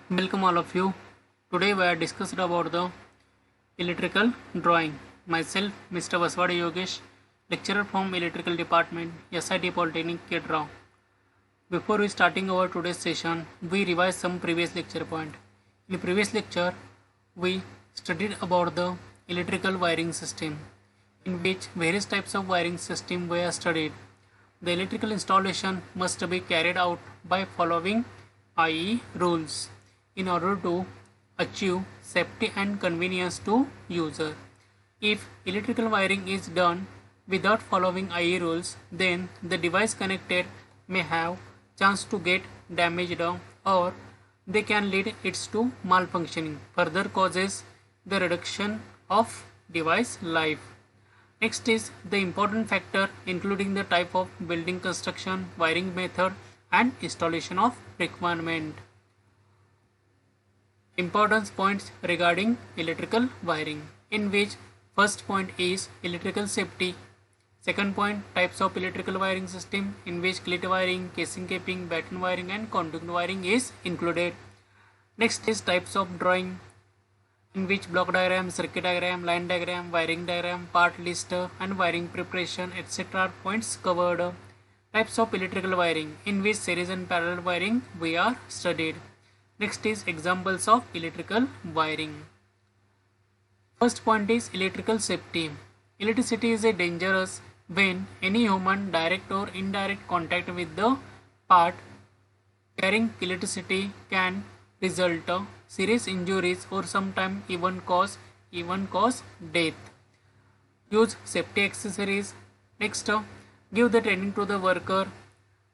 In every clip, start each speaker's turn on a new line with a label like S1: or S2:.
S1: Welcome all of you. Today we are discussed about the electrical drawing. Myself, Mr. Vaswadi Yogesh, lecturer from Electrical Department, SIT Polytechnic, Ketrao. Before we starting our today's session, we revise some previous lecture point. In the previous lecture, we studied about the electrical wiring system, in which various types of wiring system were studied. The electrical installation must be carried out by following IE rules in order to achieve safety and convenience to user. If electrical wiring is done without following IE rules, then the device connected may have chance to get damaged or they can lead it to malfunctioning, further causes the reduction of device life. Next is the important factor including the type of building construction, wiring method and installation of requirement. Importance points regarding electrical wiring, in which first point is electrical safety. Second point, types of electrical wiring system, in which clit wiring, casing caping, batten wiring and conduit wiring is included. Next is types of drawing, in which block diagram, circuit diagram, line diagram, wiring diagram, part list and wiring preparation etc. are points covered. Types of electrical wiring, in which series and parallel wiring we are studied. Next is examples of electrical wiring. First point is electrical safety. Electricity is a dangerous when any human direct or indirect contact with the part carrying electricity can result serious injuries or sometimes even cause death. Use safety accessories. Next, give the training to the worker.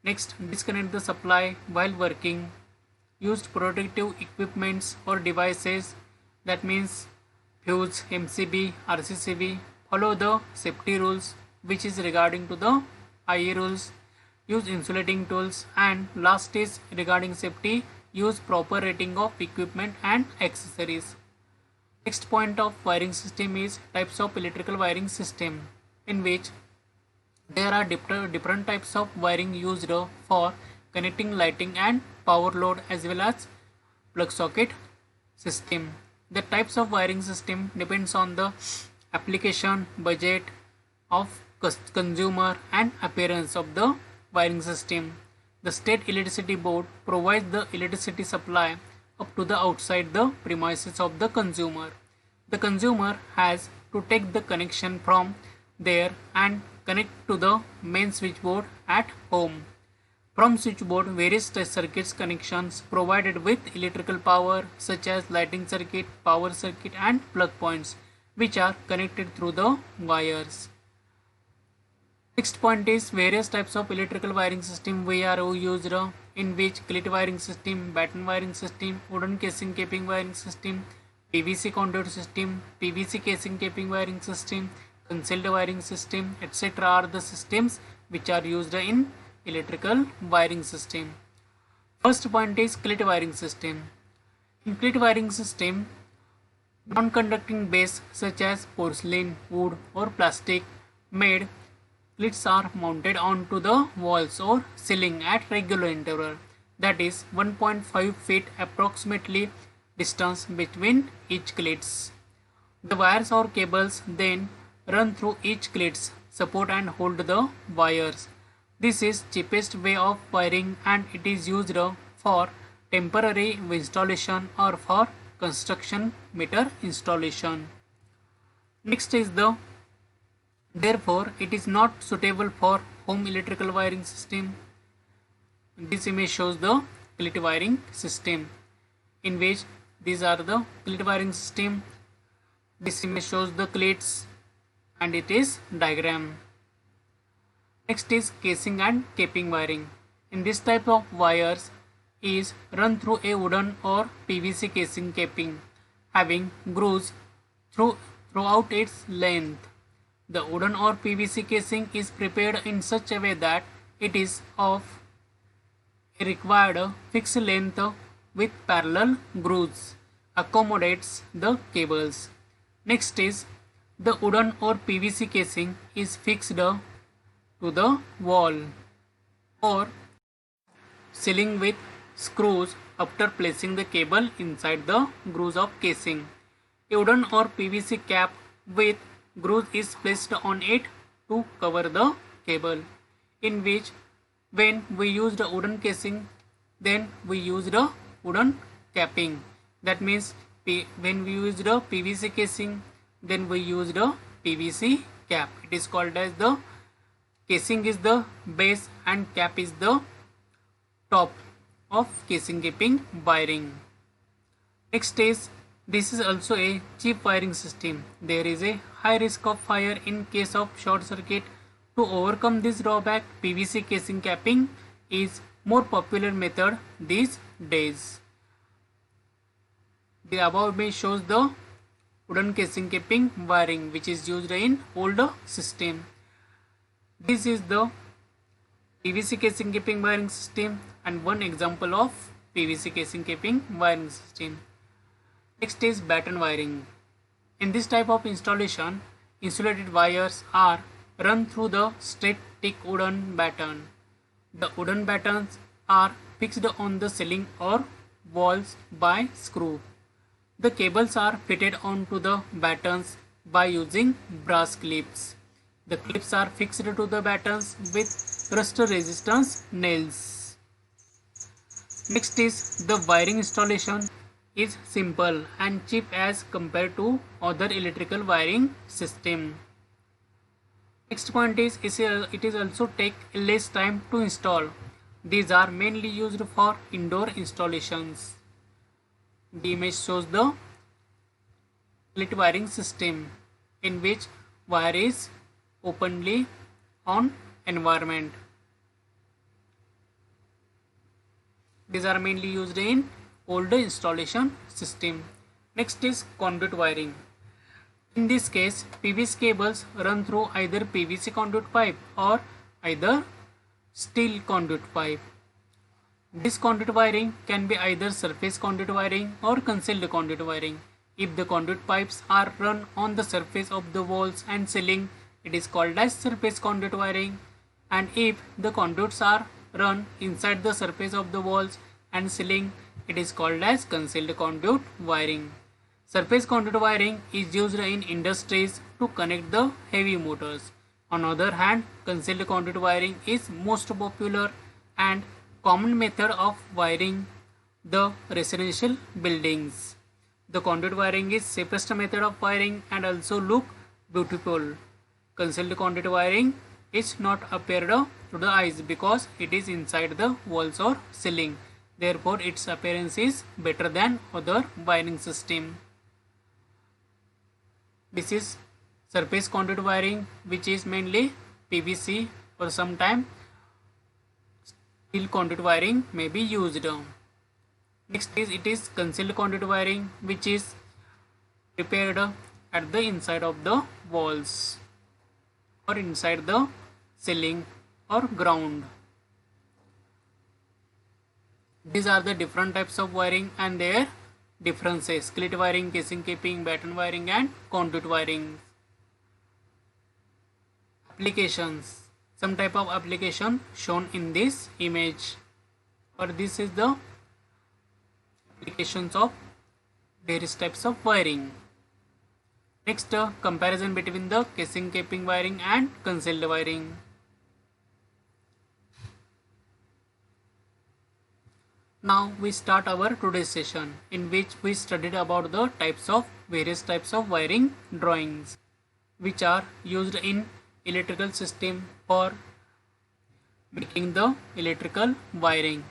S1: Next, disconnect the supply while working. Use protective equipments or devices, that means fuse, MCB, RCCB. Follow the safety rules which is regarding to the IE rules. Use insulating tools, and last is regarding safety, use proper rating of equipment and accessories. Next point of wiring system is types of electrical wiring system, in which there are different types of wiring used for connecting lighting and power load as well as plug socket system. The types of wiring system depends on the application, budget of consumer and appearance of the wiring system. The state electricity board provides the electricity supply up to the outside the premises of the consumer. The consumer has to take the connection from there and connect to the main switchboard at home. From switchboard, various circuits connections provided with electrical power such as lighting circuit, power circuit and plug points, which are connected through the wires. Next point is various types of electrical wiring system we are used, in which clit wiring system, batten wiring system, wooden casing caping wiring system, PVC conduit system, PVC casing caping wiring system, concealed wiring system etc. are the systems which are used in electrical wiring system. First point is clit wiring system. In clit wiring system, non-conducting base such as porcelain, wood or plastic made clits are mounted onto the walls or ceiling at regular interval, that is 1.5 feet approximately distance between each clits. The wires or cables then run through each clits, support and hold the wires. This is cheapest way of wiring and it is used for temporary installation or for construction meter installation. Next is the therefore it is not suitable for home electrical wiring system. This image shows the clit wiring system, in which these are the clit wiring system. This image shows the clits and it is diagram. Next is casing and caping wiring. In this type of wires is run through a wooden or PVC casing caping having grooves throughout its length. The wooden or PVC casing is prepared in such a way that it is of a required fixed length with parallel grooves accommodates the cables. Next is the wooden or PVC casing is fixed to the wall or ceiling with screws after placing the cable inside the grooves of casing. A wooden or PVC cap with grooves is placed on it to cover the cable, in which when we used a wooden casing, then we used a wooden capping. That means when we used a PVC casing, then we used a PVC cap. It is called as the casing is the base and cap is the top of casing keeping wiring. Next is, this is also a cheap wiring system. There is a high risk of fire in case of short circuit. To overcome this drawback, PVC casing capping is more popular method these days. The above image shows the wooden casing capping wiring which is used in older system. This is the PVC casing capping wiring system and one example of PVC casing capping wiring system. Next is batten wiring. In this type of installation, insulated wires are run through the straight thick wooden batten. The wooden battens are fixed on the ceiling or walls by screw. The cables are fitted onto the battens by using brass clips. The clips are fixed to the battens with rust resistance nails. Next is, the wiring installation is simple and cheap as compared to other electrical wiring system. Next point is, it is also take less time to install. These are mainly used for indoor installations. The image shows the split wiring system in which wire is openly on environment. These are mainly used in older installation system. Next is conduit wiring. In this case, PVC cables run through either PVC conduit pipe or either steel conduit pipe. This conduit wiring can be either surface conduit wiring or concealed conduit wiring. If the conduit pipes are run on the surface of the walls and ceiling, it is called as surface conduit wiring, and if the conduits are run inside the surface of the walls and ceiling, it is called as concealed conduit wiring. Surface conduit wiring is used in industries to connect the heavy motors. On the other hand, concealed conduit wiring is most popular and common method of wiring the residential buildings. The conduit wiring is safest method of wiring and also look beautiful. Concealed conduit wiring is not appeared to the eyes because it is inside the walls or ceiling. Therefore, its appearance is better than other wiring system. This is surface conduit wiring, which is mainly PVC or sometime steel conduit wiring may be used. Next is, it is concealed conduit wiring, which is prepared at the inside of the walls or inside the ceiling or ground. These are the different types of wiring and their differences: split wiring, casing keeping, batten wiring and conduit wiring. Applications. Some type of application shown in this image, or this is the applications of various types of wiring. Next, comparison between the casing keeping wiring and concealed wiring. Now we start our today's session, in which we studied about the various types of wiring drawings which are used in electrical system for making the electrical wiring.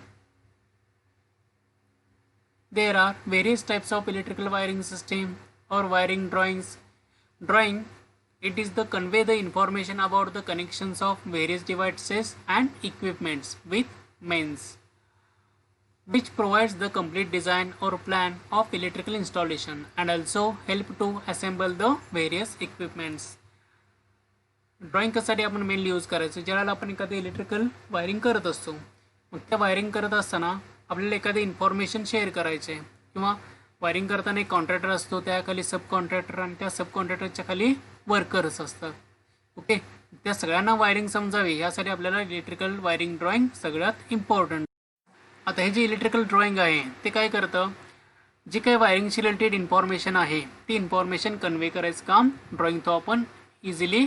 S1: There are various types of electrical wiring system or wiring drawings. Drawing, it is to convey the information about the connections of various devices and equipments with mains, which provides the complete design or plan of electrical installation and also help to assemble the various equipments. Drawing कशासाठी आपण mainly use करायचं, ज्यावेळेला आपण एखादं electrical wiring करत असतो, मग त्या वायरिंग करत असताना आपल्याला एखादं इन्फॉर्मेशन शेअर करायचे आहे किंवा वायरिंग करताना एक कॉन्ट्रॅक्टर असतो, त्याखाली सब कॉन्ट्रॅक्टर आणि त्या सब कॉन्ट्रॅक्टरच्या खाली वर्कर्स असतात. ओके, त्या सगळ्यांना वायरिंग समजावी यासाठी आपल्याला इलेक्ट्रिकल वायरिंग ड्रॉइंग सगळ्यात इम्पॉर्टंट. आता हे जे इलेक्ट्रिकल ड्रॉइंग आहे ते काय करतं, जे काही वायरिंगशी रिलेटेड इन्फॉर्मेशन आहे ती इन्फॉर्मेशन कन्वे करायचं काम ड्रॉइंग तो आपण इझिली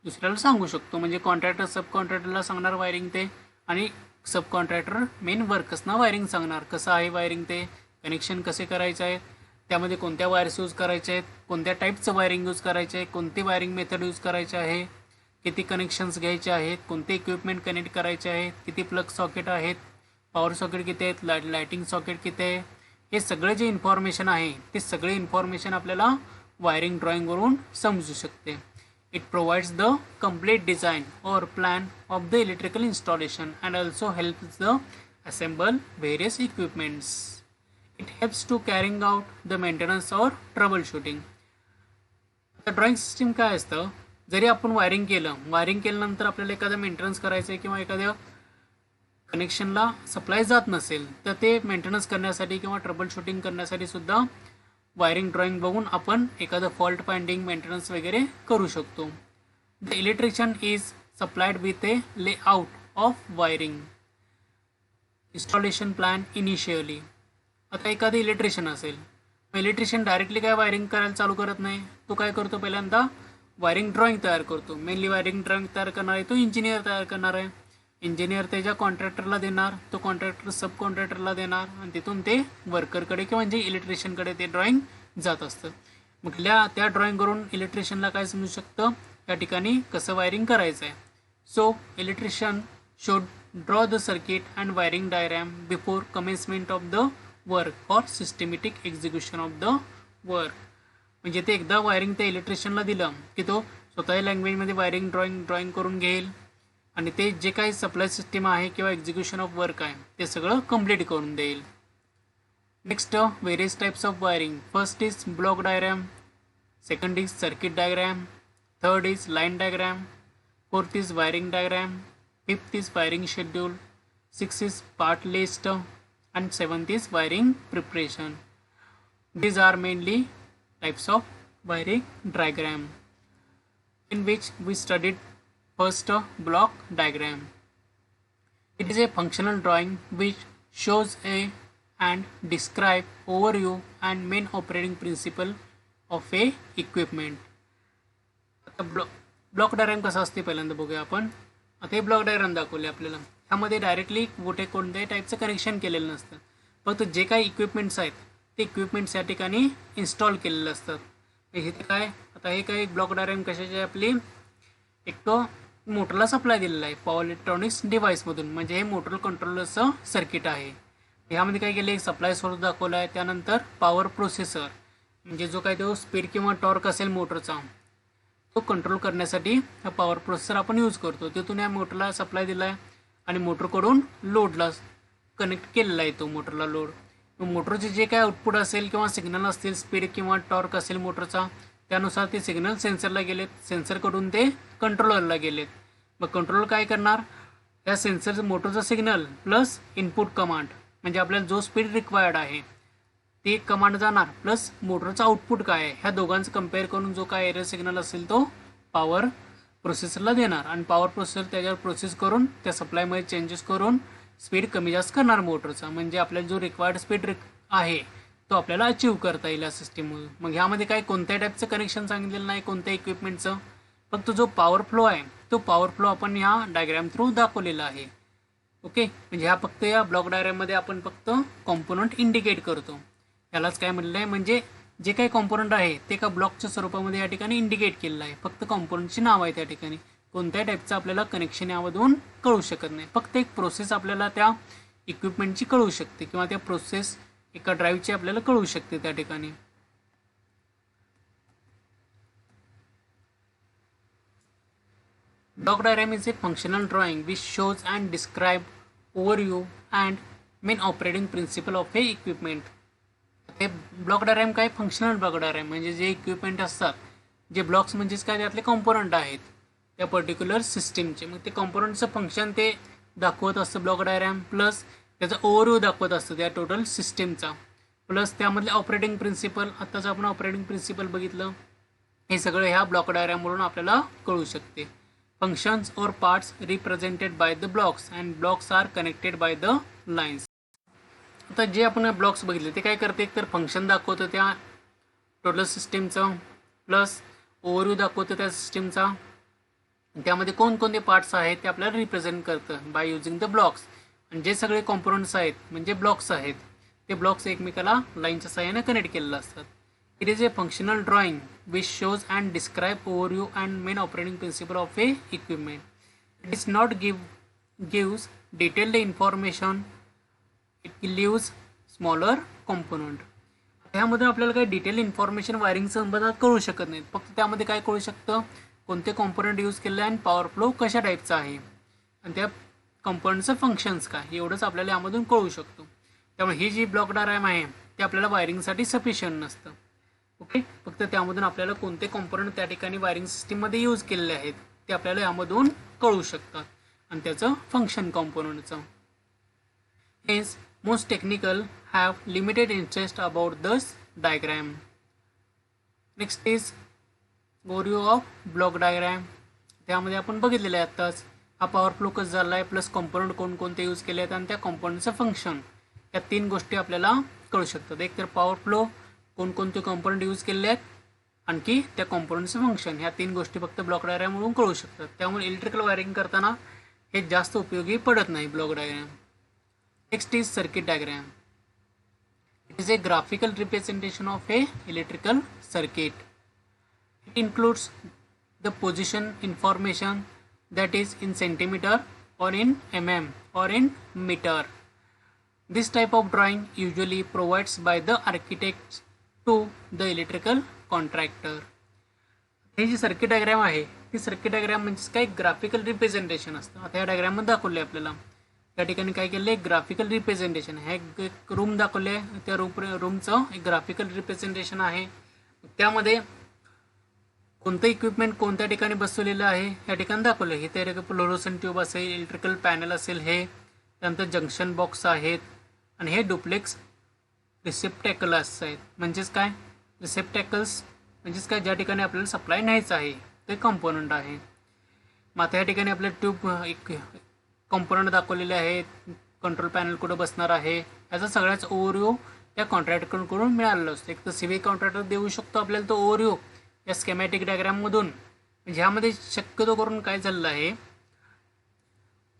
S1: दुसऱ्याला सांगू शकतो. म्हणजे कॉन्ट्रॅक्टर सब कॉन्ट्रॅक्टरला सांगणार वायरिंग ते, आणि सब कॉन्ट्रॅक्टर मेन वर्कर्सना वायरिंग सांगणार कसं आहे वायरिंग ते, कनेक्शन कसे करायचे आहेत, त्यामध्ये कोणत्या वायर्स यूज करायचे आहेत, कोणत्या टाईपचं वायरिंग यूज करायचे आहे, कोणती वायरिंग मेथड यूज करायचे आहे, किती कनेक्शन्स घ्यायचे आहेत, कोणते इक्विपमेंट कनेक्ट करायचे आहेत, किती प्लग सॉकेट आहेत, पॉवर सॉकेट किती आहेत, लायटिंग सॉकेट किती आहे, हे सगळे जे इन्फॉर्मेशन आहे ते सगळे इन्फॉर्मेशन आपल्याला वायरिंग ड्रॉइंगवरून समजू शकते. It provides the complete design और plan of the electrical installation and also helps the assemble various equipments. It helps to carrying out the maintenance और ट्रबल शूटिंग. आता ड्रॉइंग सिस्टीम काय असतं, जरी आपण वायरिंग केल्यानंतर आपल्याला एखादं मेंटेनन्स करायचं आहे किंवा एखाद्या कनेक्शनला सप्लाय जात नसेल तर ते मेंटेनन्स करण्यासाठी किंवा ट्रबल शूटिंग करण्यासाठी सुद्धा वायरिंग ड्रॉइंग बघून आपण एखादं फॉल्ट फाइंडिंग मेंटेनन्स वगैरे करू शकतो. The electrician is supplied with A layout of wiring installation plan initially. आता एखादं इलेक्ट्रिशियन असेल, इलेक्ट्रिशियन डायरेक्टली काय वायरिंग करायला चालू करत नाही, तो काय करतो पहिल्यांदा वायरिंग ड्रॉइंग तयार करतो. मेनली वायरिंग ड्रॉइंग तयार करणार आहे तो इंजिनियर तयार करणार आहे. इंजिनियर त्याच्या कॉन्ट्रॅक्टरला देणार, तो कॉन्ट्रॅक्टर सब कॉन्ट्रॅक्टरला देणार आणि तिथून ते वर्करकडे किंवा म्हणजे इलेक्ट्रिशियनकडे ते ड्रॉइंग जात असतं. मग त्या ड्रॉइंगवरून इलेक्ट्रिशियनला काय समजू शकतं, या ठिकाणी कसं वायरिंग करायचं आहे. So electrician should draw the circuit and wiring diagram before commencement of the work for systematic execution of the work. म्हणजे ते एकदा वायरिंग त्या इलेक्ट्रिशियनला दिलं की तो स्वतःच्या लँग्वेजमध्ये वायरिंग ड्रॉइंग करून घेईल आणि ते जे काही सप्लाय सिस्टीम आहे किंवा एक्झिक्युशन ऑफ वर्क आहे ते सगळं कंप्लीट करून देईल. Next various types of wiring. First is block diagram, second is circuit diagram, third is line diagram, fourth is wiring diagram, fifth is wiring schedule, six is part list and seventh is wiring preparation. These are mainly types of wiring diagram, in which we studied first block diagram. It is a functional drawing which shows a and describe overview and main operating principle of a equipment. आता block diagram कसा असते पहिल्यांदा बघूया आपण. आता हे block diagram दाखवले आपल्याला. ह्यामध्ये डायरेक्टली कोणत्याही टाईपचं कनेक्शन केलेलं नसतं, फक्त जे काही इक्विपमेंट्स आहेत ते इक्विपमेंट्स या ठिकाणी इन्स्टॉल केलेले असतात. हे काय, आता हे काही ब्लॉक डायग्राम कशाचे आपली एक तो मोटरला सप्लाय दिलेला आहे पॉवर इलेक्ट्रॉनिक्स डिव्हाइसमधून, म्हणजे हे मोटर कंट्रोलरचं सर्किट आहे. ह्यामध्ये काय केलं, एक सप्लाय सोर्स दाखवला आहे, त्यानंतर पॉवर प्रोसेसर म्हणजे जो काय तो स्पीड किंवा टॉर्क असेल मोटरचा तो कंट्रोल करण्यासाठी हा पॉवर प्रोसेसर आपण यूज करतो. तिथून या मोटरला सप्लाय दिला आहे आणि मोटरकडून लोडला कनेक्ट केलेला आहे तो मोटरला लोड. मोटरचे जे काय आउटपुट असेल किंवा सिग्नल असतील, स्पीड किंवा टॉर्क असेल मोटरचा, त्यानुसार ते सिग्नल सेन्सरला गेलेत, सेन्सरकडून ते कंट्रोलरला गेलेत. मग कंट्रोलर काय करणार, या सेन्सर मोटरचा सिग्नल प्लस इनपुट कमांड म्हणजे आपल्याला जो स्पीड रिक्वायर्ड आहे ते कमांड जाणार, प्लस मोटरचा आउटपुट काय आहे ह्या दोघांचं कंपेअर करून जो काय एरर सिग्नल असेल तो पॉवर प्रोसेसरला देणार आणि पॉवर प्रोसेसर त्याच्यावर प्रोसेस करून त्या सप्लायमध्ये चेंजेस करून स्पीड कमी जास्त करणार मोटरचा. म्हणजे आपल्याला जो रिक्वायर्ड स्पीड आहे तो आपल्याला अचीव करता येईल या सिस्टीममधून. मग ह्यामध्ये काय कोणत्या टाईपचं कनेक्शन सांगितलेलं नाही, कोणत्या इक्विपमेंटचं, फक्त जो पॉवर फ्लो आहे तो पॉवर फ्लो आपण ह्या डायग्राम थ्रू दाखवलेला आहे. ओके, म्हणजे ह्या फक्त या ब्लॉक डायग्राममध्ये आपण फक्त कॉम्पोनंट इंडिकेट करतो. यालाच काय म्हटलं आहे, म्हणजे जे काही कॉम्पोनंट आहे ते एका ब्लॉकच्या स्वरूपामध्ये या ठिकाणी इंडिकेट केलेलं आहे. फक्त कॉम्पोनंटची नाव आहे त्या ठिकाणी, कोणत्या टाईपचं आपल्याला कनेक्शन यामधून कळू शकत नाही. फक्त एक प्रोसेस आपल्याला त्या इक्विपमेंटची कळू शकते किंवा त्या प्रोसेस एका ड्राईव्हची आपल्याला कळू शकते त्या ठिकाणी. Block diagram is a functional drawing which shows and describe overview and main operating principle of a equipment. हे ब्लॉक डायग्राम काय, फंक्शनल ब्लॉक डायग्राम म्हणजे जे इक्विपमेंट असतात, जे ब्लॉक्स म्हणजेच काय त्यातले कॉम्पोनंट आहेत त्या पर्टिक्युलर सिस्टीमचे, मग ते कॉम्पोनंटचं फंक्शन ते दाखवत असतं ब्लॉक डायग्राम, प्लस त्याचा ओव्हरव्ह्यू दाखवत असतं त्या टोटल सिस्टीमचा, प्लस त्यामधले ऑपरेटिंग प्रिन्सिपल, आत्ताच आपण ऑपरेटिंग प्रिन्सिपल बघितलं, हे सगळं ह्या ब्लॉक डायग्रामवरून आपल्याला कळू शकते. Functions or parts represented by the blocks and blocks are connected by the lines. आता जे आपण ब्लॉक्स बघितले ते काय करते, एक तर फंक्शन दाखवतं त्या टोटल सिस्टीमचं, प्लस ओव्हरव्ह्यू दाखवतं त्या सिस्टीमचा, त्यामध्ये कोणकोणते पार्ट्स आहेत ते आपल्याला रिप्रेझेंट करतं बाय युजिंग द ब्लॉक्स. आणि जे सगळे कॉम्पोनंट्स आहेत म्हणजे ब्लॉक्स आहेत ते ब्लॉक्स एकमेकाला लाईनच्या सहाय्याने कनेक्ट केलेलं असतात. It is a functional drawing which shows and describe overview and main operating principle of a equipment. It is not gives detailed information, it leaves smaller component. त्यामध्ये आपल्याला काही डिटेल इन्फॉर्मेशन वायरिंग संबंधात कळू शकत नाहीत, फक्त त्यामध्ये काय कळू शकतं, कोणते कॉम्पोनंट यूज केले आणि पॉवर फ्लो कशा टाईपचा आहे आणि त्या कॉम्पोनंटचं फंक्शन्स काय एवढंच आपल्याला यामधून कळू शकतो. त्यामुळे ही जी ब्लॉक डायग्राम आहे ते आपल्याला वायरिंगसाठी सफिशियंट नसतं. ओके, फक्त त्यामधून आपल्याला कोणते कॉम्पोनंट त्या ठिकाणी वायरिंग सिस्टीममध्ये यूज केलेले आहेत ते आपल्याला यामधून कळू शकतात आणि त्याचं फंक्शन कॉम्पोनंटचं. Hence most technical have limited interest about this diagram. Next is overview of block diagram. त्यामध्ये आपण बघितलेलं आहे आत्ताच हा पॉवर फ्लो कसा झाला आहे, प्लस कॉम्पोनंट कोणकोणते यूज केले आहेत आणि त्या कॉम्पोनंटचं फंक्शन, या तीन गोष्टी आपल्याला कळू शकतात. एक तर पॉवर फ्लो, कोणकोणते कॉम्पोनंट यूज केले आहेत, आणखी त्या कॉम्पोनंटचं फंक्शन, ह्या तीन गोष्टी फक्त ब्लॉक डायग्रामवरून कळू शकतात. त्यामुळे इलेक्ट्रिकल वायरिंग करताना हे जास्त उपयोगी पडत नाही block diagram. Next is circuit diagram. It is a graphical representation of a electrical circuit. It includes the position information that is in centimeter or in mm or in meter. This type of drawing usually provides by the architect to the electrical contractor. ही जी circuit diagram आहे ती circuit diagram म्हणजे काय, graphical representation असतं. आता या डायग्राममध्ये दाखवले आपल्याला, त्या ठिकाणी काय केलं आहे, ग्राफिकल रिप्रेझेंटेशन आहे. एक रूम दाखवले आहे, त्या रूमचं एक ग्राफिकल रिप्रेझेंटेशन आहे. त्यामध्ये कोणतं इक्विपमेंट कोणत्या ठिकाणी बसवलेलं आहे या ठिकाणी दाखवलं आहे. हे त्या फ्लोरोसेंट ट्यूब असेल, इलेक्ट्रिकल पॅनल असेल, हे त्यानंतर जंक्शन बॉक्स आहेत आणि हे डुप्लेक्स रिसेप्टॅकल्स आहेत. म्हणजेच काय, रिसेप्टॅकल्स म्हणजेच काय, ज्या ठिकाणी आपल्याला सप्लाय न्यायचं आहे ते कंपोनंट आहे. मग आता या ठिकाणी आपल्या ट्यूब एक कंपोनंट दाखवलेले आहेत, कंट्रोल पॅनल कुठं बसणार आहे याचा सगळ्याच ओव्हरव्ह्यू त्या कॉन्ट्रॅक्टरकडून मिळालेलं असतं. एक तर सिव्हिल कॉन्ट्रॅक्टर देऊ शकतो आपल्याला तो ओव्हरव्ह्यू या स्केमॅटिक डायग्राममधून. ह्यामध्ये शक्यतो करून काय झालेलं आहे,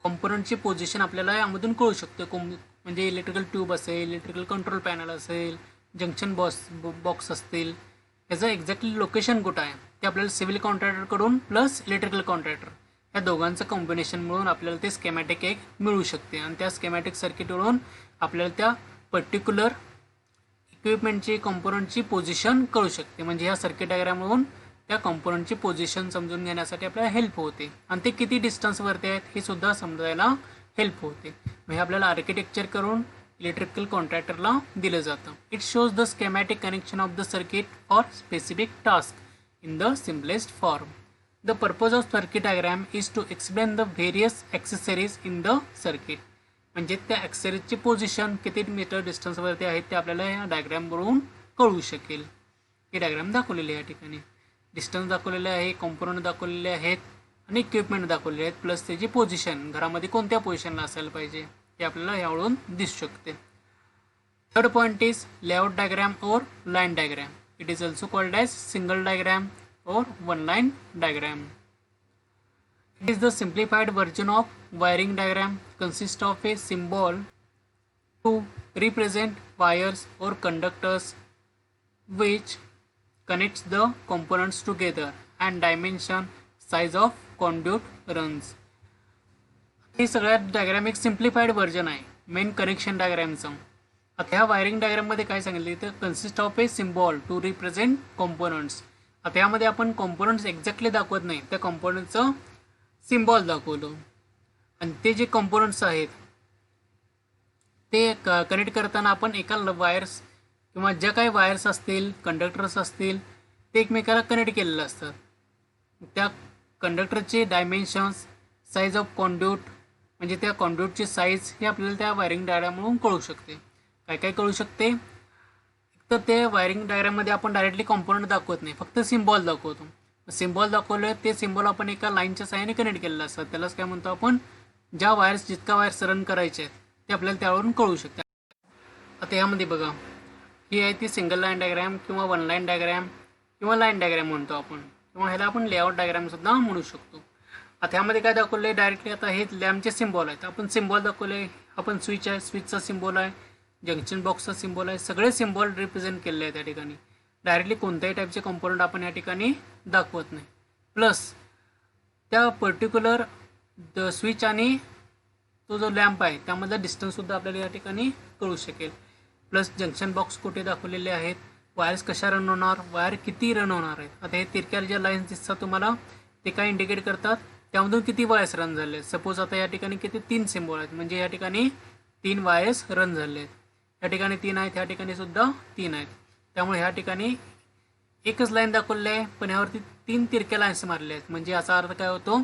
S1: कंपोनंटची पोझिशन आपल्याला यामधून कळू शकते. म्हणजे इलेक्ट्रिकल ट्यूब असेल, इलेक्ट्रिकल कंट्रोल पॅनल असेल, जंक्शन बॉक्स असतील, याचं एक्झॅक्टली लोकेशन कुठं आहे ते आपल्याला सिव्हिल कॉन्ट्रॅक्टरकडून प्लस इलेक्ट्रिकल कॉन्ट्रॅक्टर या दोघांचं कॉम्बिनेशन मिळून आपल्याला ते स्केमॅटिक एक मिळू शकते. आणि त्या स्केमॅटिक सर्किटवरून आपल्याला त्या पर्टिक्युलर इक्विपमेंटची कॉम्पोनंटची पोझिशन कळू शकते. म्हणजे ह्या सर्किट डायग्रामवरून त्या कॉम्पोनंटची पोझिशन समजून घेण्यासाठी आपल्याला हेल्प होते आणि ते किती डिस्टन्सवरती आहेत हे सुद्धा समजायला हेल्प होते. हे आपल्याला आर्किटेक्चर करून इलेक्ट्रिकल कॉन्ट्रॅक्टरला दिलं जातं. It shows the schematic connection of the circuit for specific task in the simplest form. The purpose of circuit diagram is to explain the various accessories in the circuit. म्हणजे त्या ॲक्सेसरीजची position किती metre डिस्टन्सवरती आहेत ते आपल्याला या डायग्रामवरून कळू शकेल. हे डायग्राम दाखवलेले आहे, या ठिकाणी डिस्टन्स दाखवलेले आहे, कॉम्पोनंट दाखवलेले आहेत आणि इक्विपमेंट दाखवलेले आहेत, प्लस त्याची पोझिशन घरामध्ये कोणत्या पोझिशनला असायला पाहिजे हे आपल्याला यावरून दिसू शकते. Third point is layout diagram और line diagram. It is also called as single diagram or one line diagram. It is the simplified version of wiring diagram, consists of a symbol to represent wires or conductors which connects the components together and dimension size of conduit runs. हे सगळ्यात diagram एक simplified version आहे main connection डायग्रामचं. आता ह्या wiring डायग्राममध्ये काय सांगितले तर consist of a symbol to represent components. आता यामध्ये आपण कॉम्पोनंट्स एक्झॅक्टली दाखवत नाही, त्या कॉम्पोनंटचं सिम्बॉल दाखवलं आणि ते जे कॉम्पोनंट्स आहेत ते कनेक्ट करताना आपण एका वायर्स किंवा ज्या काही वायर्स असतील, कंडक्टर्स असतील ते एकमेकाला कनेक्ट केलेलं असतं. त्या कंडक्टरचे डायमेन्शन्स, साईज ऑफ कॉन्ड्यूट म्हणजे त्या कॉन्ड्यूटची साईज हे आपल्याला त्या वायरिंग डायग्रामवरून कळू शकते. काय काय कळू शकते, तर ते वायरिंग डायग्राममध्ये आपण डायरेक्टली कॉम्पोनंट दाखवत नाही, फक्त सिम्बॉल दाखवतो. सिम्बॉल दाखवलं ते सिम्बॉल आपण एका लाईनच्या साहाय्याने कनेक्ट केलेलं असतं. त्यालाच काय म्हणतो आपण, ज्या वायर्स जितका वायर्स रन करायचे आहेत ते आपल्याला त्यावरून कळू शकते. आता यामध्ये बघा, ही आहे ती सिंगल लाईन डायग्रॅम किंवा वन लाईन डायग्रॅम किंवा लाईन डायग्रॅम म्हणतो आपण, किंवा ह्याला आपण लेआउट डायग्रॅमसुद्धा म्हणू शकतो. आता ह्यामध्ये काय दाखवलं आहे डायरेक्टली, आता हे लॅम्पचे सिम्बॉल आहेत, आपण सिम्बॉल दाखवले, आपण स्विच आहे, स्विचचा सिम्बॉल आहे, जंक्शन बॉक्सचा सिम्बॉल आहे, सगळे सिम्बॉल रिप्रेझेंट केले आहेत त्या ठिकाणी. डायरेक्टली कोणत्याही टाईपचे कंपोनंट आपण या ठिकाणी दाखवत नाही. प्लस त्या पर्टिक्युलर स्विच आणि तो जो लॅम्प आहे त्यामधला डिस्टन्ससुद्धा आपल्याला या ठिकाणी कळू शकेल. प्लस जंक्शन बॉक्स कुठे दाखवलेले आहेत, वायर्स कशा रन होणार, वायर किती रन होणार आहेत. आता हे तिरक्या ज्या लाईन्स दिसतात तुम्हाला ते काय इंडिकेट करतात, त्यामधून किती वायर्स रन झाले आहेत. सपोज आता या ठिकाणी किती 3 सिम्बॉल आहेत, म्हणजे या ठिकाणी 3 वायर्स रन झाले आहेत. या ठिकाणी 3 आहेत, ह्या ठिकाणी सुद्धा 3 आहेत. त्यामुळे ह्या ठिकाणी एकच लाईन दाखवली आहे, पण ह्यावरती 3 तिरक्या लाईन्स मारल्या आहेत. म्हणजे याचा अर्थ काय होतो,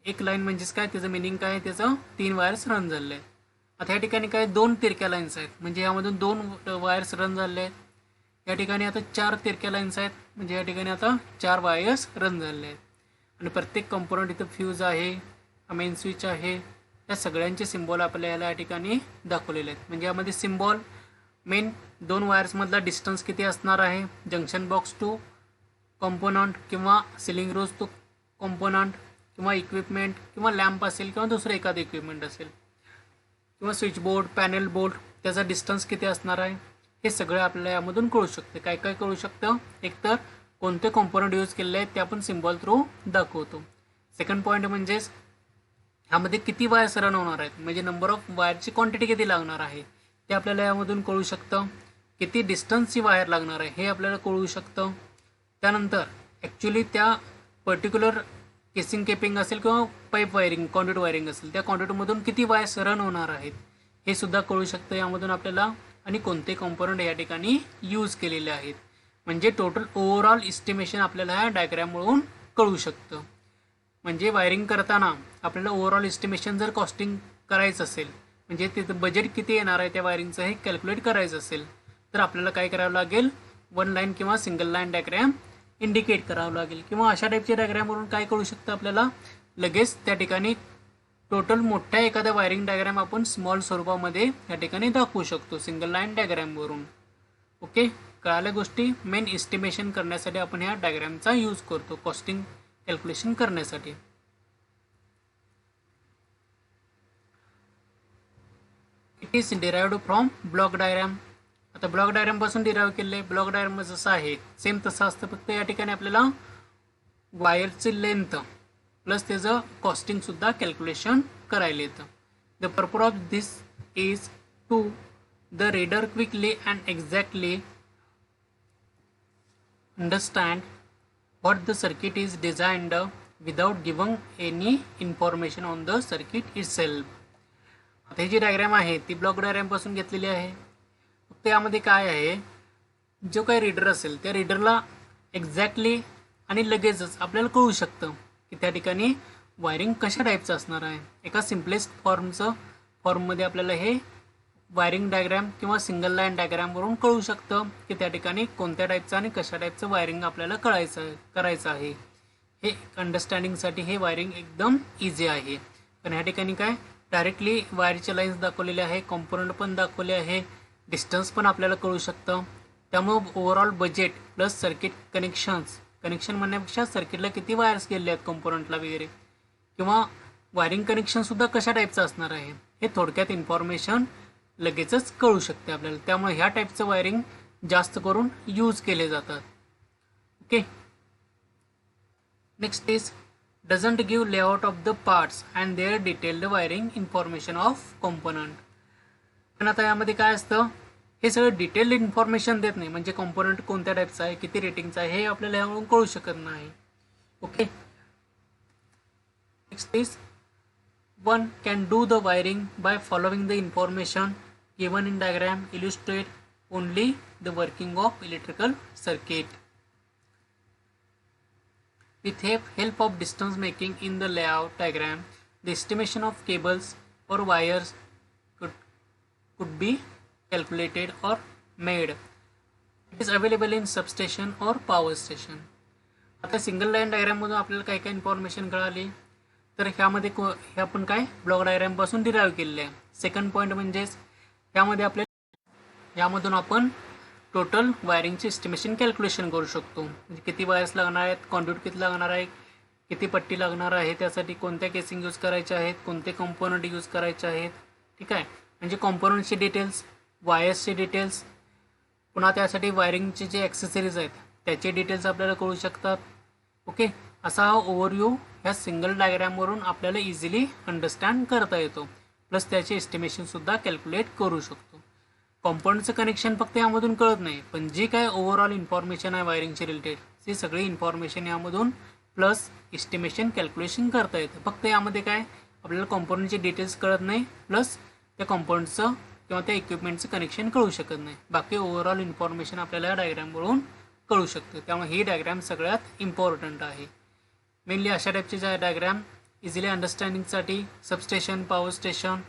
S1: एक लाईन म्हणजेच काय, त्याचं मिनिंग काय, त्याचं 3 वायर्स रन झाले आहेत. आता या ठिकाणी काय 2 तिरक्या लाईन्स आहेत, म्हणजे यामधून 2 वायर्स रन झाले आहेत. या ठिकाणी आता 4 तिरक्या लाईन्स आहेत, म्हणजे या ठिकाणी आता 4 वायर्स रन झाले आहेत. आणि प्रत्येक कंपोनंट इथं फ्यूज आहे, मेन स्विच आहे, या सगळ्यांचे सिम्बॉल आपल्याला या ठिकाणी दाखवलेले आहेत. म्हणजे यामध्ये सिम्बॉल मेन 2 वायर्समधला डिस्टन्स किती असणार आहे, जंक्शन बॉक्स टू कंपोनंट किंवा सिलिंग रोज टू कंपोनंट किंवा इक्विपमेंट किंवा लॅम्प असेल किंवा दुसरं एखादं इक्विपमेंट असेल किंवा स्विच बोर्ड, पॅनल बोर्ड, त्याचा डिस्टन्स किती असणार आहे, हे सगळं आपल्याला यामधून कळू शकते. काय काय कळू शकतं, एकतर कोणते कंपोनंट यूज केलेले आहेत ते आपण सिम्बॉल थ्रू दाखवतो. सेकंड पॉईंट म्हणजेच ह्यामध्ये किती वायर्स रन होणार आहेत, म्हणजे नंबर ऑफ वायरची क्वांटिटी किती लागणार आहे ते आपल्याला यामधून कळू शकतं. किती डिस्टन्सची वायर लागणार आहे हे आपल्याला कळू शकतं. त्यानंतर ॲक्च्युली त्या पर्टिक्युलर केसिंग केपिंग असेल किंवा पाईप वायरिंग, कॉन्ड्यूट वायरिंग असेल, त्या कॉन्ड्यूटमधून किती वायर्स रन होणार आहेत हे सुद्धा कळू शकतं यामधून आपल्याला. आणि कोणते कंपोनंट या ठिकाणी यूज केलेले आहेत, म्हणजे टोटल ओव्हरऑल इस्टिमेशन आपल्याला ह्या डायग्रॅमवरून कळू शकतं. म्हणजे वायरिंग करताना आपल्याला ओव्हरऑल इस्टिमेशन जर कॉस्टिंग करायचं असेल, म्हणजे तिथं बजेट किती येणार आहे त्या वायरिंगचं हे कॅल्क्युलेट करायचं असेल, तर आपल्याला काय करावं लागेल, वन लाईन किंवा सिंगल लाईन डायग्रॅम इंडिकेट करावं लागेल. किंवा अशा टाईपच्या डायग्रॅमवरून काय करू शकतं, आपल्याला लगेच त्या ठिकाणी टोटल मोठ्या एखाद्या वायरिंग डायग्रॅम आपण स्मॉल स्वरूपामध्ये या ठिकाणी दाखवू शकतो सिंगल लाईन डायग्रॅमवरून. ओके, कळाल्या गोष्टी. मेन एस्टिमेशन करण्यासाठी आपण ह्या डायग्रॅमचा यूज करतो कॉस्टिंग कॅल्क्युलेशन करण्यासाठी. It is derived from block diagram. आता ब्लॉक डायग्रॅमपासून डिराईव्ह केले. ब्लॉक डायग्रॅम जसं आहे सेम तसं असतं, फक्त या ठिकाणी आपल्याला वायरची लेंथ प्लस त्याचं कॉस्टिंगसुद्धा कॅल्क्युलेशन करायला येतं. The purpose of this is to the reader quickly and exactly understand what the circuit is designed without giving any information on the circuit itself. आता ही जी डायग्रॅम आहे ती ब्लॉक डायग्रॅमपासून घेतलेली आहे. फक्त यामध्ये काय आहे, जो काही रीडर असेल त्या रीडरला एक्झॅक्टली आणि लगेचच आपल्याला कळू शकतं की त्या ठिकाणी वायरिंग कशा टाईपचं असणार आहे. एका सिम्पलेस्ट फॉर्ममध्ये आपल्याला हे वायरिंग डायग्रॅम किंवा सिंगल लाईन डायग्रॅमवरून कळू शकतं की त्या ठिकाणी कोणत्या टाईपचं आणि कशा टाईपचं वायरिंग आपल्याला करायचं आहे. हे अंडरस्टँडिंगसाठी हे वायरिंग एकदम इझी आहे. पण ह्या ठिकाणी काय डायरेक्टली वायरचे लाईन्स दाखवलेले आहे, कॉम्पोनंट पण दाखवले आहे, डिस्टन्स पण आपल्याला कळू शकतं. त्यामुळे overall budget plus circuit connection म्हणण्यापेक्षा सर्किटला किती वायर्स गेले आहेत कॉम्पोनंटला वगैरे, किंवा वायरिंग कनेक्शनसुद्धा कशा टाईपचं असणार आहे हे थोडक्यात इन्फॉर्मेशन लगेचच कळू शकते आपल्याला. त्यामुळे ह्या टाईपचं वायरिंग जास्त करून यूज केले जातात. Okay, next is doesn't give layout of the parts and their detailed wiring information of component. पण आता यामध्ये काय असतं, हे सगळं डिटेल्ड इन्फॉर्मेशन देत नाही, म्हणजे कॉम्पोनंट कोणत्या टाईपचा आहे, किती रेटिंगचा आहे हे आपल्याला यावरून कळू शकत नाही. Okay, next is one can do the wiring by following the information given in diagram illustrate only the working of electrical circuit. With help of distance making in the layout diagram, the estimation of cables or wires could be calculated or made. It is available in substation or power station. आता single line डायग्राममधून आपल्याला काय काय information कळाली, तर ह्यामध्ये हे आपण काय ब्लॉक डायग्रॅमपासून डिराईव्ह केलेलं आहे. सेकंड पॉईंट म्हणजेच ह्यामध्ये आपल्याला यामधून आपण टोटल वायरिंगचे एस्टिमेशन कॅल्क्युलेशन करू शकतो. म्हणजे किती वायर्स लागणार आहेत, कॉन्ड्यूट किती लागणार आहे, किती पट्टी लागणार आहे, त्यासाठी कोणत्या केसिंग यूज करायचे आहेत, कोणते कंपोनंट यूज करायचे आहेत. ठीक आहे, म्हणजे कंपोनंटचे डिटेल्स, वायर्सचे डिटेल्स, पुन्हा त्यासाठी वायरिंगचे जे ॲक्सेसरीज आहेत त्याचे डिटेल्स आपल्याला कळू शकतात. ओके, असा हा ओव्हरव्ह्यू ह्या सिंगल डायग्रॅमवरून आपल्याला इझिली अंडरस्टँड करता येतो. प्लस त्याचे एस्टिमेशनसुद्धा कॅल्क्युलेट करू शकतो. कॉम्पोनंटचं कनेक्शन फक्त यामधून कळत नाही, पण जी काय ओव्हरऑल इन्फॉर्मेशन आहे वायरिंगची रिलेटेड ती सगळी इन्फॉर्मेशन यामधून प्लस एस्टिमेशन कॅल्क्युलेशन करता येतं. फक्त यामध्ये काय आपल्याला कॉम्पोनंटचे डिटेल्स कळत नाही, प्लस त्या कॉम्पोनंटचं किंवा त्या इक्विपमेंटचं कनेक्शन कळू शकत नाही. बाकी ओव्हरऑल इन्फॉर्मेशन आपल्याला या डायग्रॅमवरून कळू शकते. त्यामुळे ही डायग्रॅम सगळ्यात इम्पॉर्टंट आहे. मेनली अशा टाईपचे जे डायग्रॅम इझिली अंडरस्टँडिंगसाठी सबस्टेशन, पॉवर स्टेशन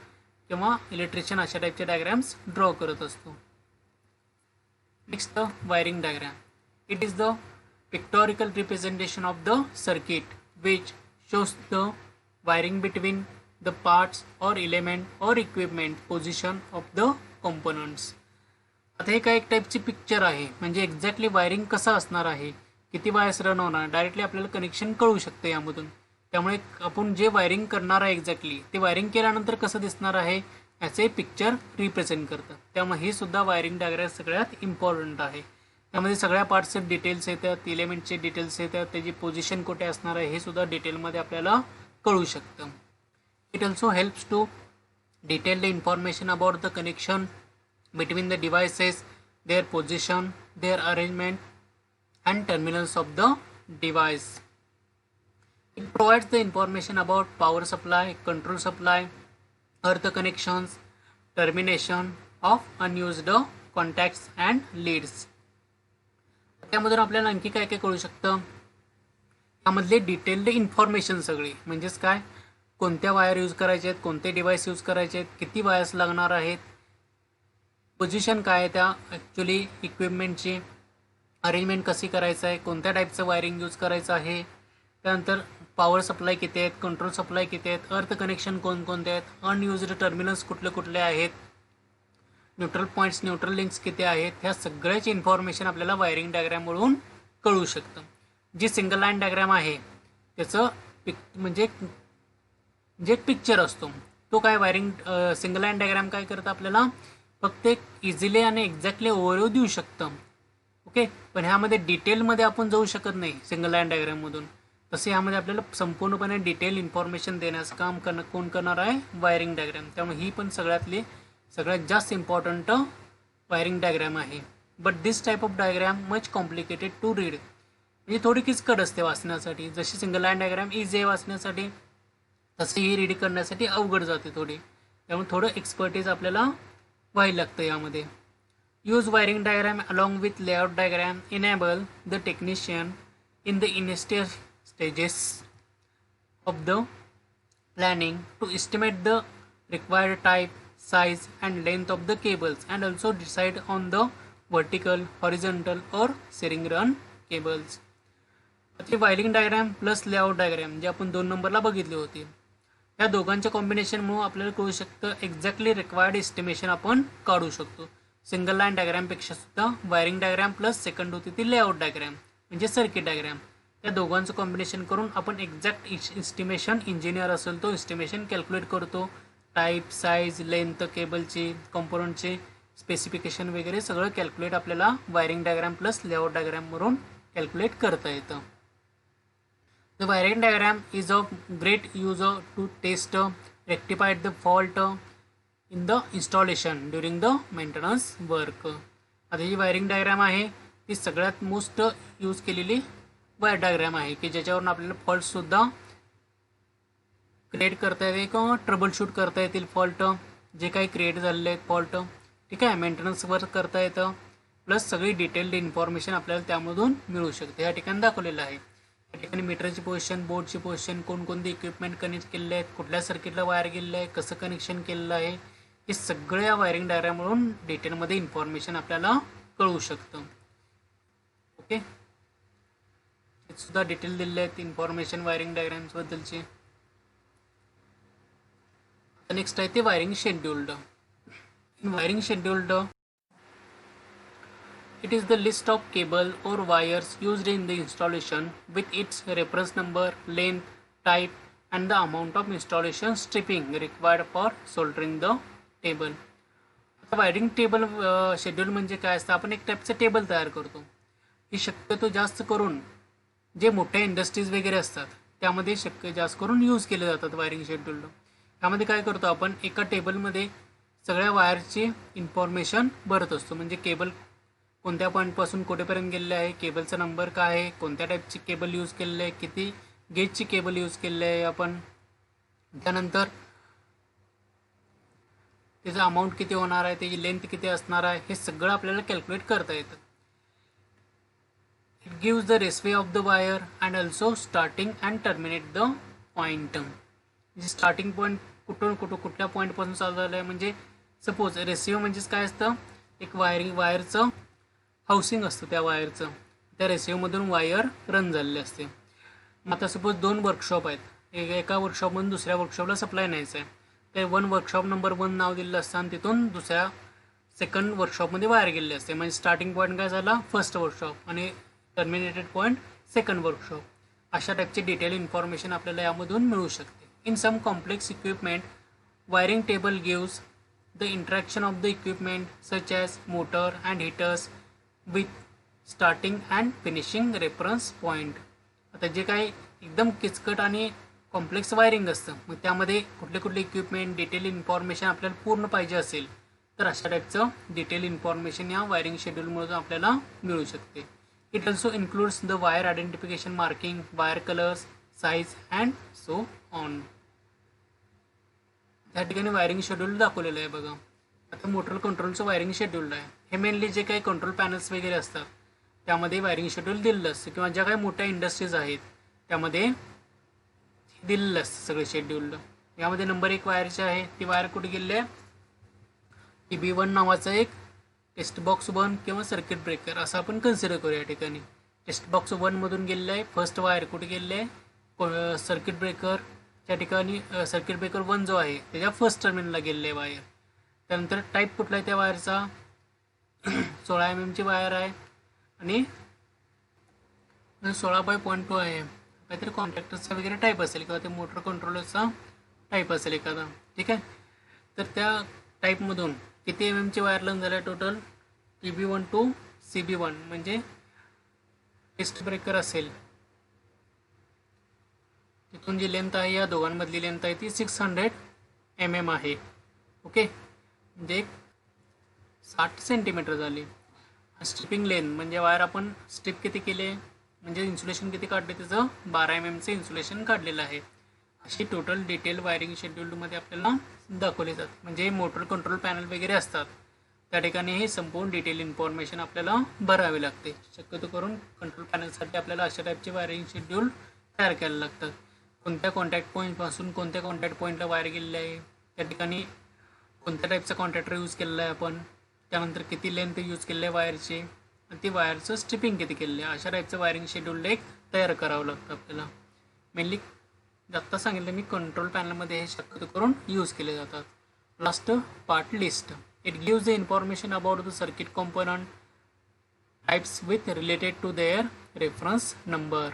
S1: किंवा इलेक्ट्रिशियन अशा टाईपचे डायग्रॅम्स ड्रॉ करत असतो. Next the wiring diagram. It is the pictorial representation of the circuit which shows the wiring between the parts or element or equipment position of the components. आता हे काय एक टाईपची पिक्चर आहे, म्हणजे एक्झॅक्टली वायरिंग कसं असणार आहे, किती वायर्स रन होणार, डायरेक्टली आपल्याला कनेक्शन कळू शकतं यामधून. त्यामुळे आपण जे वायरिंग करणार आहे एक्झॅक्टली ते वायरिंग केल्यानंतर कसं दिसणार आहे याचे पिक्चर रिप्रेझेंट करतं. त्यामुळे ही सुद्धा वायरिंग डायग्रॅम सगळ्यात इम्पॉर्टंट आहे. त्यामध्ये सगळ्या पार्ट्सचे डिटेल्स येतात, एलिमेंटचे डिटेल्स येतात, त्याची पोझिशन कुठे असणार आहे हे सुद्धा डिटेलमध्ये आपल्याला कळू शकतं. It also helps to detail the information about the connection between the devices, their position, their arrangement, and terminals of the device. It provides the information about power supply, control supply, earth connections, termination of unused contacts and leads. त्यामधून आपल्याला आणखी काय काय कळू शकतं, यामधले detailed information सगळी, म्हणजेच काय कोणत्या वायर यूज करायचे आहेत, कोणते डिव्हाइस यूज करायचे आहेत, किती वायर्स लागणार आहेत, पोझिशन काय आहे त्या ॲक्च्युली इक्विपमेंटची, अरेंजमेंट कशी करायचं आहे, कोणत्या टाईपचं वायरिंग यूज करायचं आहे, त्यानंतर पॉवर सप्लाय किती आहेत, कंट्रोल सप्लाय किती आहेत, अर्थ कनेक्शन कोणकोणते आहेत, अनयुज्ड टर्मिनल्स कुठले कुठले आहेत, न्यूट्रल पॉईंट्स, न्यूट्रल लिंक्स किती आहेत, ह्या सगळ्याची इन्फॉर्मेशन आपल्याला वायरिंग डायग्रॅमवरून कळू शकतं. जी सिंगल लाईन डायग्रॅम आहे त्याचं म्हणजे एक पिक्चर असतो तो काय वायरिंग सिंगल लाईन डायग्राम काय करतं आपल्याला फक्त एक इझिली आणि एक्झॅक्टली ओव्हरव्ह्यू देऊ शकतं. ओके, पण ह्यामध्ये डिटेलमध्ये आपण जाऊ शकत नाही सिंगल लाईन डायग्राममधून. तसे ह्यामध्ये आपल्याला संपूर्णपणे डिटेल इन्फॉर्मेशन देण्याचं काम कोण करणार आहे, वायरिंग डायग्राम. त्यामुळे ही पण सगळ्यात जास्त इम्पॉर्टंट वायरिंग डायग्राम आहे. But this type of diagram much complicated to read, म्हणजे थोडी किचकट असते वाचण्यासाठी. जशी सिंगल लाईन डायग्राम इझी आहे वाचण्यासाठी, तसे ही रीड करण्यासाठी अवघड जाते थोडी. त्यामुळे थोडं एक्सपर्टीज आपल्याला व्हायला लागतं यामध्ये. Use wiring diagram along with layout diagram enable the technician in the initial stages of the planning to estimate the required type, size and length of the cables and also decide on the vertical, horizontal or ceiling run cables. आता wiring diagram plus layout diagram जे आपण 2 नंबरला बघितले होते, या दोघांच्या कॉम्बिनेशनमुळे आपल्याला कळू शकतं एक्झॅक्टली रिक्वायर्ड एस्टिमेशन आपण काढू शकतो. सिंगल लाईन डायग्रामपेक्षा सुद्धा वायरिंग डायग्राम प्लस सेकंड होती ती लेआउट डायग्राम म्हणजे सर्किट डायग्राम. या दोघांचं कॉम्बिनेशन करून आपण एक्झॅक्ट एस्टिमेशन, इंजिनियर असेल तो एस्टिमेशन कॅल्क्युलेट करतो. टाईप, साईज, लेंथ, केबलची, कॉम्पोनंटचे स्पेसिफिकेशन वगैरे सगळं कॅल्क्युलेट आपल्याला वायरिंग डायग्राम प्लस लेआउट डायग्रामवरून कॅल्क्युलेट करता येतं. The wiring diagram is of great use to test, rectify the fault in the installation during the maintenance work. आता ही वायरिंग डायग्राम आहे ती सगळ्यात मोस्ट यूज केलेली वायर डायग्राम आहे की ज्याच्यावरून आपल्याला फॉल्टसुद्धा क्रिएट करता येते किंवा ट्रबल शूट करता येतील फॉल्ट जे काही क्रिएट झालेले आहेत फॉल्ट. ठीक आहे, मेंटेनन्स वर्क करता येतं, प्लस सगळी डिटेल्ड इन्फॉर्मेशन आपल्याला त्यामधून मिळू शकते. या ठिकाणी दाखवलेलं आहे. या ठिकाणी मीटरची पोझिशन, बोर्डची पोझिशन, कोणकोणते इक्विपमेंट कनेक्ट केलेले आहेत, कुठल्या सर्किटला वायर गेलेलं आहे, कसं कनेक्शन केलेलं आहे, हे सगळं या वायरिंग डायग्रामवरून डिटेलमध्ये इन्फॉर्मेशन आपल्याला कळू शकतं. ओके, हे सुद्धा डिटेल दिलेले आहेत इन्फॉर्मेशन वायरिंग डायग्राम्सबद्दलची. नेक्स्ट आहे ते wiring scheduled. In wiring scheduled It is the list of cable or wires used in the installation with its reference number, length, type and the amount of installation stripping required for soldering the table. आता wiring table schedule म्हणजे काय असतं, आपण एक टाईपचं table तयार करतो. ही शक्यतो जास्त करून जे मोठ्या इंडस्ट्रीज वगैरे असतात त्यामध्ये जास्त करून यूज केले जातात वायरिंग शेड्यूल. त्यामध्ये काय करतो आपण, एका टेबलमध्ये सगळ्या वायरची इन्फॉर्मेशन भरत असतो. म्हणजे केबल कोणत्या पॉईंटपासून कुठेपर्यंत गेलेले आहे, केबलचा नंबर काय आहे, कोणत्या टाईपची केबल यूज केलेली आहे, किती गेजची केबल यूज केलेली आहे आपण, त्यानंतर त्याचं अमाऊंट किती होणार आहे, त्याची लेंथ किती असणार आहे, हे सगळं आपल्याला कॅल्क्युलेट करता येतं. It gives the raceway of the wire and also starting and terminate the point. म्हणजे स्टार्टिंग पॉईंट कुठल्या पॉईंटपासून चालू झालं आहे. म्हणजे सपोज रेसिओ म्हणजेच काय असतं, एक वायरचं हाऊसिंग असतं, त्या वायरचं त्या रेसिओमधून वायर रन झालेले असते. मग आता सपोज 2 वर्कशॉप आहेत, एका वर्कशॉपमधून दुसऱ्या वर्कशॉपला सप्लाय न्यायचं आहे. ते वर्कशॉप नंबर 1 नाव दिलेलं असतं आणि तिथून दुसऱ्या सेकंड वर्कशॉपमध्ये वायर गेलेले असते. म्हणजे स्टार्टिंग पॉईंट काय झाला, फर्स्ट वर्कशॉप आणि टर्मिनेटेड पॉईंट सेकंड वर्कशॉप. अशा टाईपची डिटेल इन्फॉर्मेशन आपल्याला यामधून मिळू शकते. In some complex equipment, wiring table gives the interaction of the equipment such as motor and heaters with starting and finishing reference point. आता जे काही एकदम किचकट आणि कॉम्प्लेक्स वायरिंग असतं, मग त्यामध्ये कुठले इक्विपमेंट डिटेल इन्फॉर्मेशन आपल्याला पूर्ण पाहिजे असेल तर अशा टाईपचं डिटेल इन्फॉर्मेशन या वायरिंग शेड्यूलमधून आपल्याला मिळू शकते. It also includes the wire identification marking, wire colours, size and so on. त्या ठिकाणी वायरिंग शेड्यूल दाखवलेलं आहे बघा. आता मोटर कंट्रोलचं वायरिंग शेड्यूल आहे. हे मेनली जे काही कंट्रोल पॅनल्स वगैरे असतात त्यामध्ये वायरिंग शेड्यूल दिलेलं असतं, किंवा ज्या काही मोठ्या इंडस्ट्रीज आहेत त्यामध्ये दिलेलं असतं सगळे शेड्यूल. यामध्ये नंबर 1 वायरचे आहे, ती वायर कुठे गेली आहे, TB1 नावाचं एक टेस्ट बॉक्स 1 किंवा सर्किट ब्रेकर असं आपण कन्सिडर करू. या ठिकाणी टेस्ट बॉक्स 1मधून गेलेलं आहे. फर्स्ट वायर कुठे गेलेलं आहे, सर्किट ब्रेकर त्या ठिकाणी सर्किट ब्रेकर 1 जो आहे त्याच्या फर्स्ट टर्मिनलला गेलेलं आहे वायर. त्यानंतर टाईप कुठला आहे त्या वायरचा, 16 mm ची वायर आहे आणि 16/.2 आहे. काहीतरी कॉन्टॅक्टरचा वगैरे टाईप असेल किंवा ते मोटर कंट्रोलरचा टाईप असेल एखादा. ठीक आहे, तर त्या टाईपमधून किती mm ची वायर लर्न झालं आहे टोटल, TB1 to CB1 म्हणजे टेस्ट ब्रेकर असेल. तिथून जी लेंथ आहे या दोघांमधली लेंथ आहे ती 600 mm आहे. ओके, म्हणजे 60 सेंटीमीटर झाली. स्ट्रिपिंग लेंथ म्हणजे वायर आपण स्ट्रिप किती केले, म्हणजे इन्सुलेशन किती काढले, त्याचं 12 mm इन्सुलेशन काढलेलं आहे. अशी टोटल डिटेल वायरिंग शेड्यूलमध्ये आपल्याला दाखवले जातात. म्हणजे मोटर कंट्रोल पॅनल वगैरे असतात त्या ठिकाणी हे संपूर्ण डिटेल इन्फॉर्मेशन आपल्याला भरावी लागते. शक्यतो करून कंट्रोल पॅनलसाठी आपल्याला अशा टाईपचे वायरिंग शेड्यूल तयार करायला लागतात. कोणत्या कॉन्टॅक्ट पॉईंटपासून कोणत्या कॉन्टॅक्ट पॉईंटला वायर गेलेलं आहे, त्या ठिकाणी कोणत्या टाईपचा कॉन्टॅक्टर यूज केलेला आहे आपण, त्यानंतर किती लेंथ यूज केलेलं आहे वायरचे, आणि ती वायरचं स्ट्रिपिंग किती केलेलं आहे, अशा टाईपचं वायरिंग शेड्यूल एक तयार करावं लागतं आपल्याला. मेनली आत्ता सांगितलं मी कंट्रोल पॅनलमध्ये हे शक्यतो करून यूज केले जातात. Last part list. It gives the information about the circuit component types with related to their reference number.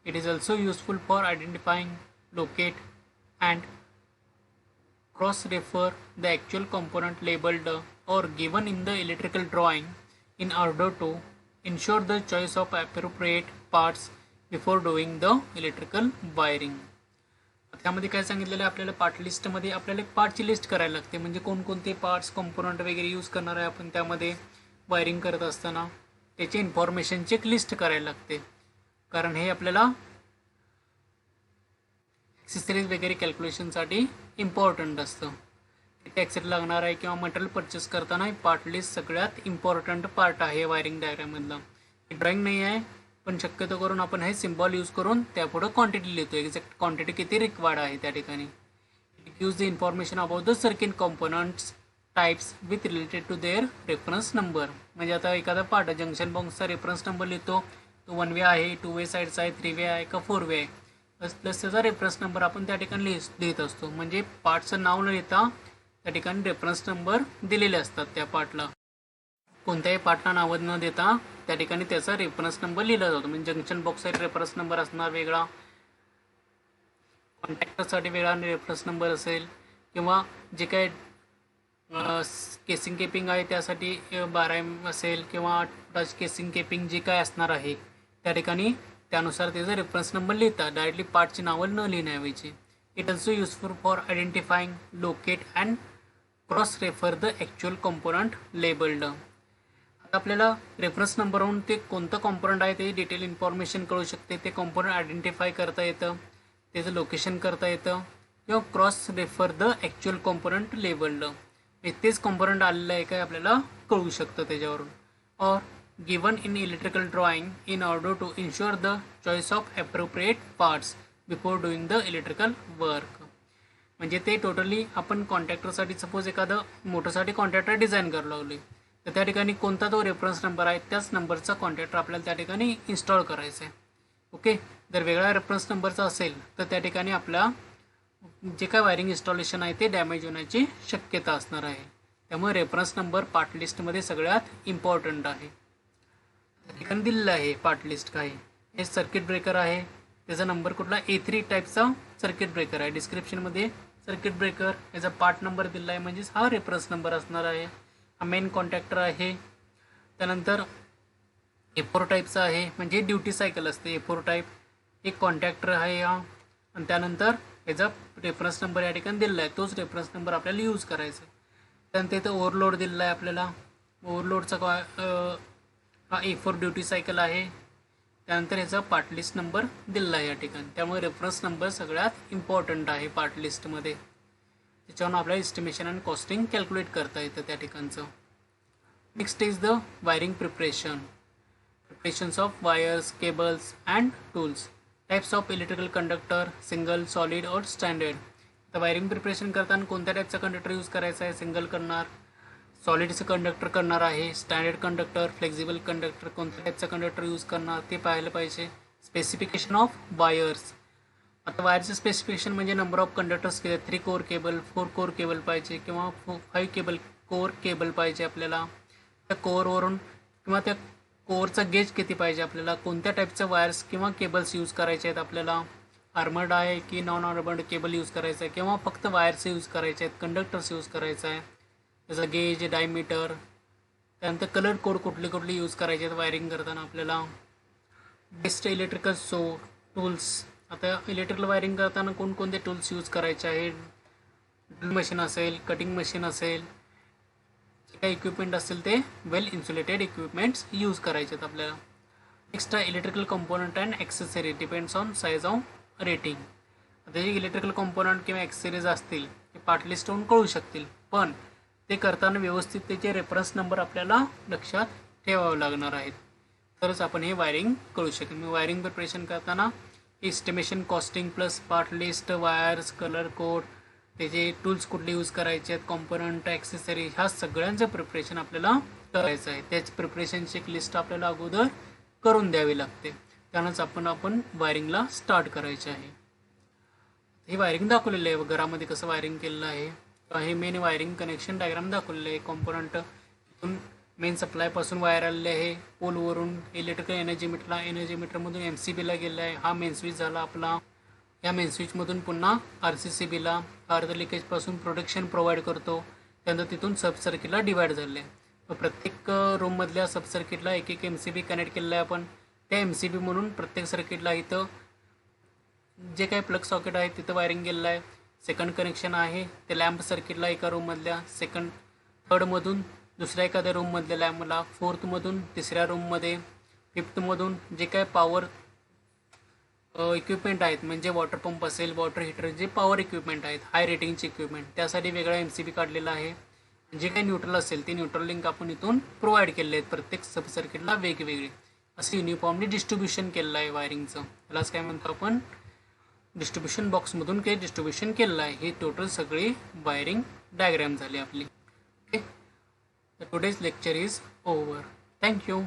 S1: It is also useful for identifying, locate and cross-refer the actual component labeled or given in the electrical drawing in order to ensure the choice of appropriate parts before doing the electrical wiring. त्यामध्ये काय सांगितलेलं आहे आपल्याला, part लिस्टमध्ये आपल्याला एक पार्टची list करायला लागते. म्हणजे कोणकोणते पार्ट्स कॉम्पोनंट वगैरे यूज करणार आहे आपण त्यामध्ये वायरिंग करत असताना त्याची इन्फॉर्मेशनची एक लिस्ट करायला लागते. कारण हे आपल्याला ॲक्सेसरीज वगैरे कॅल्क्युलेशनसाठी इम्पॉर्टंट असतं. किती ॲक्सेसरी लागणार आहे किंवा मटेरियल परचेस करताना पार्ट लिस्ट सगळ्यात इम्पॉर्टंट पार्ट आहे वायरिंग डायग्राममधला. हे ड्रॉइंग नाही आहे पण शक्यतो करून आपण हे सिम्बॉल यूज करून त्यापुढं क्वांटिटी लिहितो, एक्झॅक्ट क्वांटिटी किती रिक्वायर्ड आहे त्या ठिकाणी. It gives the information about the circuit components types with related to their reference number. म्हणजे आता एखादा पार्ट जंक्शन बॉक्सचा रेफरन्स नंबर लिहितो, तो 1 वे आहे, 2 वे साईडचा आहे, 3 वे आहे का 4 वे आहे, प्लस त्याचा रेफरन्स नंबर आपण त्या ठिकाणी लिहित असतो. म्हणजे पार्टचं नाव न लिहिता त्या ठिकाणी रेफरन्स नंबर दिलेले असतात त्या पार्टला. कोणत्याही पार्टला नावं न देता त्या ठिकाणी त्याचा रेफरन्स नंबर लिहिला जातो. म्हणजे जंक्शन बॉक्ससाठी रेफरन्स नंबर असणार वेगळा, कॉन्टॅक्टरसाठी वेगळा रेफरन्स नंबर असेल, किंवा जे काय केसिंग केपिंग आहे त्यासाठी 12M असेल, किंवा टच केसिंग केपिंग जे काय असणार आहे त्या ठिकाणी त्यानुसार त्याचा रेफरन्स नंबर लिहितात, डायरेक्टली पार्टची नावं न लिहिण्याऐवजी. It also useful for identifying, locate and cross refer the actual component labelled. आता आपल्याला रेफरन्स नंबरवरून ते कोणतं कॉम्पोनंट आहे ते डिटेल इन्फॉर्मेशन कळू शकते. ते कॉम्पोनंट आयडेंटिफाय करता येतं, त्याचं लोकेशन करता येतं, किंवा cross refer the actual component labelled, तेच कॉम्पोनंट आलेलं आहे काय आपल्याला कळू शकतं त्याच्यावरून. Or given in electrical drawing in order to ensure the choice of appropriate parts before doing the electrical work. म्हणजे ते टोटली आपण कॉन्ट्रॅक्टरसाठी सपोज एखादं मोटरसाठी कॉन्ट्रॅक्टर डिझाईन करायला लागले तर त्या ठिकाणी कोणता तो रेफरन्स नंबर आहे त्याच नंबरचा कॉन्ट्रॅक्टर आपल्याला त्या ठिकाणी इन्स्टॉल करायचा आहे. ओके, जर वेगळा रेफरन्स नंबरचा असेल तर त्या ठिकाणी आपल्या जे काय वायरिंग इन्स्टॉलेशन आहे ते डॅमेज होण्याची शक्यता असणार आहे. त्यामुळे रेफरन्स नंबर पार्ट लिस्टमध्ये सगळ्यात इम्पॉर्टंट आहे. त्या ठिकाणी दिलेलं आहे पार्ट लिस्ट काय, हे सर्किट ब्रेकर आहे, त्याचा नंबर कुठला A3 टाईपचा सर्किट ब्रेकर आहे. डिस्क्रिप्शनमध्ये सर्किट ब्रेकर याचा पार्ट नंबर दिला आहे, म्हणजेच हा रेफरन्स नंबर असणार आहे. हा मेन कॉन्टॅक्टर आहे. त्यानंतर A4 टाईपचा आहे, म्हणजे ड्युटी सायकल असते A4 टाईप. एक कॉन्टॅक्टर आहे हा, आणि त्यानंतर याचा रेफरन्स नंबर या ठिकाणी दिलेला आहे, तोच रेफरन्स नंबर आपल्याला यूज करायचा आहे. त्यानंतर इथं ओव्हरलोड दिलेला आहे आपल्याला. ओव्हरलोडचा हा A4 ड्युटी सायकल आहे. त्यानंतर याचा पार्ट लिस्ट नंबर दिलेला आहे या ठिकाणी. त्यामुळे रेफरन्स नंबर सगळ्यात इम्पॉर्टंट आहे पार्ट लिस्टमध्ये. त्याच्यावरून आपल्याला एस्टिमेशन आणि कॉस्टिंग कॅल्क्युलेट करता येतं त्या ठिकाणचं. Next is the wiring preparations of wires, cables and tools. Types of electrical conductor, single, solid और स्टँडर्ड. तर वायरिंग प्रिपरेशन करताना कोणत्या टाईपचा कंडक्टर यूज करायचा आहे, सिंगल करणार, सॉलिडचं कंडक्टर करणार आहे, स्टँडर्ड कंडक्टर, फ्लेक्झिबल कंडक्टर, कोणत्या टाईपचा कंडक्टर यूज करणार ते पाहायला पाहिजे. Specification of wires. आता वायरचं स्पेसिफिकेशन म्हणजे नंबर ऑफ कंडक्टर्स किती, 3 कोर केबल, 4 कोर केबल पाहिजे, किंवा 5 कोर केबल पाहिजे आपल्याला. त्या कोअरवरून किंवा त्या कोअरचा गेज किती पाहिजे आपल्याला, कोणत्या टाईपच्या वायर्स किंवा केबल्स यूज करायचे आहेत आपल्याला, आर्मर्ड आहे की नॉन आर्मर्ड केबल यूज करायचं आहे, किंवा फक्त वायर्स यूज करायचे आहेत, कंडक्टर्स यूज करायचं आहे, त्याचा गेज, डायमीटर. त्यानंतर कलर कोड कुठले यूज करायचे आहेत वायरिंग करताना आपल्याला. Best electrical tools. आता इलेक्ट्रिकल वायरिंग करताना कोणकोणते टूल्स यूज करायचे आहे, ड्रिल मशीन असेल, कटिंग मशीन असेल, जे काही इक्विपमेंट असेल ते वेल इन्सुलेटेड इक्विपमेंट्स यूज करायचे आहेत आपल्याला. Next electrical component and accessory depends on size of rating. आता जे इलेक्ट्रिकल कॉम्पोनंट किंवा ॲक्सेसरीज असतील ते पार्ट लिस्टवरून कळू शकतील, पण ते करताना व्यवस्थित त्याचे रेफरन्स नंबर आपल्याला लक्षात ठेवावे लागणार आहेत, तरच आपण हे वायरिंग कळू शकेल. मी वायरिंग प्रिपरेशन करताना estimation, costing plus part list, wires, colour code, त्याचे टूल्स कुठले यूज करायचे आहेत, कॉम्पोनंट, ॲक्सेसरी, ह्या सगळ्यांचं प्रिपरेशन आपल्याला करायचं आहे. त्याची प्रिपरेशनची एक लिस्ट आपल्याला अगोदर करून द्यावी लागते, त्यानंच आपण वायरिंगला स्टार्ट करायचे आहे. हे वायरिंग दाखवलेलं आहे घरामध्ये कसं वायरिंग केलेलं आहे. हे मेन वायरिंग कनेक्शन डायग्राम दाखवलेलं आहे. कॉम्पोनंट इथून मेन सप्लायपासून वायर आलेले आहे, पोलवरून इलेक्ट्रिकल एनर्जी मीटरमधून MCBला गेलं आहे. हा मेन स्विच झाला आपला. या मेन स्विचमधून पुन्हा RCCBला अर्ध लिकेजपासून प्रोटेक्शन प्रोव्हाइड करतो. त्यानंतर तिथून सब सर्किटला डिवाइड झाले आहे. प्रत्येक रूममधल्या सब सर्किटला एक MCB कनेक्ट केलेला आहे आपण. त्या MCB म्हणून प्रत्येक सर्किटला इथं जे काही प्लग सॉकेट आहे तिथं वायरिंग केलेलं आहे. सेकंड कनेक्शन आहे ते लॅम्प सर्किटला एका रूममधल्या, थर्डमधून दुसऱ्या एखाद्या रूममधल्या लॅम्पला, फोर्थमधून तिसऱ्या रूममध्ये, फिफ्थमधून जे काय पॉवर इक्विपमेंट आहेत म्हणजे वॉटर पंप असेल, वॉटर हीटर, जे पॉवर इक्विपमेंट आहेत, हाय रेटिंगचे इक्विपमेंट, त्यासाठी वेगळा MCB काढलेला आहे. जे काही न्यूट्रल असेल ते न्यूट्रल लिंक आपण इथून प्रोव्हाइड केले आहेत. प्रत्येक सब सर्किटला वेगवेगळे असं युनिफॉर्मली डिस्ट्रीब्युशन केलेलं आहे वायरिंगचं. त्यालाच काय म्हणतो आपण, डिस्ट्रीब्युशन बॉक्समधून काही डिस्ट्रीब्युशन केलेलं आहे. हे टोटल सगळी वायरिंग डायग्राम झाली आपली. Okay, today's lecture is over. Thank you.